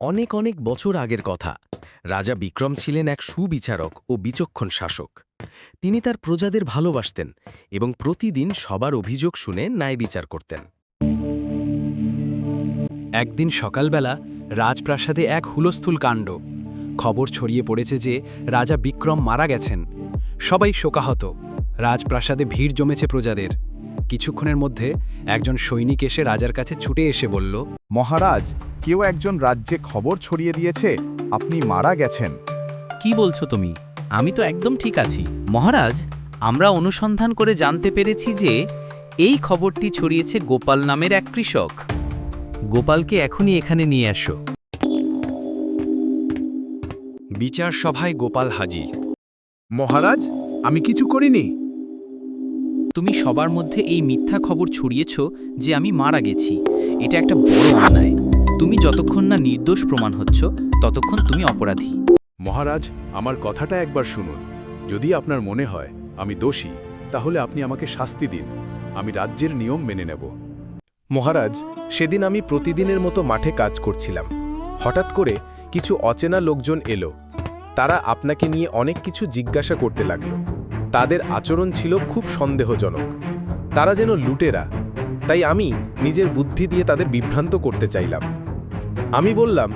অনেক অনেক বছর আগের কথা। রাজা বিক্রম ছিলেন এক সুবিচারক ও বিচক্ষণ শাসক। তিনি তার প্রজাদের ভালোবাসতেন এবং প্রতিদিন সবার অভিযোগ শুনে ন্যায় বিচার করতেন। একদিন সকালবেলা রাজপ্রাসাদে এক হুলস্থুল কাণ্ড। খবর ছড়িয়ে পড়েছে যে রাজা বিক্রম মারা গেছেন। সবাই শোকাহত। রাজপ্রাসাদে ভিড় জমেছে প্রজাদের। কিছুক্ষণের মধ্যে একজন সৈনিক এসে রাজার কাছে ছুটে এসে বলল, মহারাজ, কেউ একজন রাজ্যে খবর ছড়িয়ে দিয়েছে আপনি মারা গেছেন। কি বলছো তুমি? আমি তো একদম ঠিক আছি মহারাজ। আমরা অনুসন্ধান করে জানতে পেরেছি যে এই খবরটি ছড়িয়েছে গোপাল নামের এক কৃষক। গোপালকে এখনই এখানে নিয়ে আসো। বিচার সভায় গোপাল হাজির। মহারাজ, আমি কিছু করিনি। তুমি সবার মধ্যে এই মিথ্যা খবর ছড়িয়েছ যে আমি মারা গেছি। এটা একটা বড় অন্যায়। তুমি যতক্ষণ না নির্দোষ প্রমাণ হচ্ছ ততক্ষণ তুমি অপরাধী। মহারাজ, আমার কথাটা একবার শুনুন। যদি আপনার মনে হয় আমি দোষী, তাহলে আপনি আমাকে শাস্তি দিন। আমি রাজ্যের নিয়ম মেনে নেব। মহারাজ, সেদিন আমি প্রতিদিনের মতো মাঠে কাজ করছিলাম। হঠাৎ করে কিছু অচেনা লোকজন এলো। তারা আপনাকে নিয়ে অনেক কিছু জিজ্ঞাসা করতে লাগল। তাদের আচরণ ছিল খুব সন্দেহজনক। তারা যেন লুটেরা। তাই আমি নিজের বুদ্ধি দিয়ে তাদের বিভ্রান্ত করতে চাইলাম। আমি বললাম,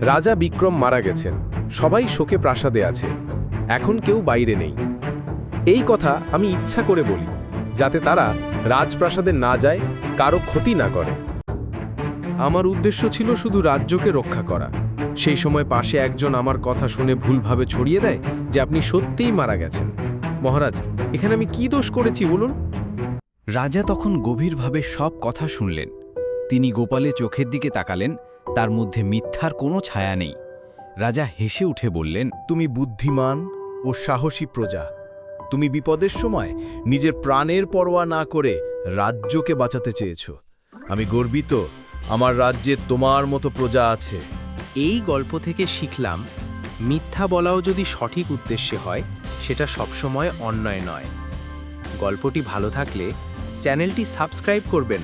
রাজা বিক্রম মারা গেছেন, সবাই শোকে প্রাসাদে আছে, এখন কেউ বাইরে নেই। এই কথা আমি ইচ্ছা করে বলি, যাতে তারা রাজপ্রাসাদে না যায়, কারো ক্ষতি না করে। আমার উদ্দেশ্য ছিল শুধু রাজ্যকে রক্ষা করা। সেই সময় পাশে একজন আমার কথা শুনে ভুলভাবে ছড়িয়ে দেয় যে আপনি সত্যিই মারা গেছেন। মহারাজ, এখানে আমি কি দোষ করেছি বলুন? রাজা তখন গভীরভাবে সব কথা শুনলেন। তিনি গোপালের চোখের দিকে তাকালেন। তার মধ্যে মিথ্যার কোনো ছায়া নেই। রাজা হেসে উঠে বললেন, তুমি বুদ্ধিমান ও সাহসী প্রজা। তুমি বিপদের সময় নিজের প্রাণের পরোয়া না করে রাজ্যকে বাঁচাতে চেয়েছ। আমি গর্বিত, আমার রাজ্যে তোমার মতো প্রজা আছে। এই গল্প থেকে শিখলাম, মিথ্যা বলাও যদি সঠিক উদ্দেশ্যে হয় সেটা সবসময় অন্যায় নয়। গল্পটি ভালো থাকলে চ্যানেলটি সাবস্ক্রাইব করবেন।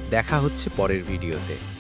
দেখা হচ্ছে পরের ভিডিওতে।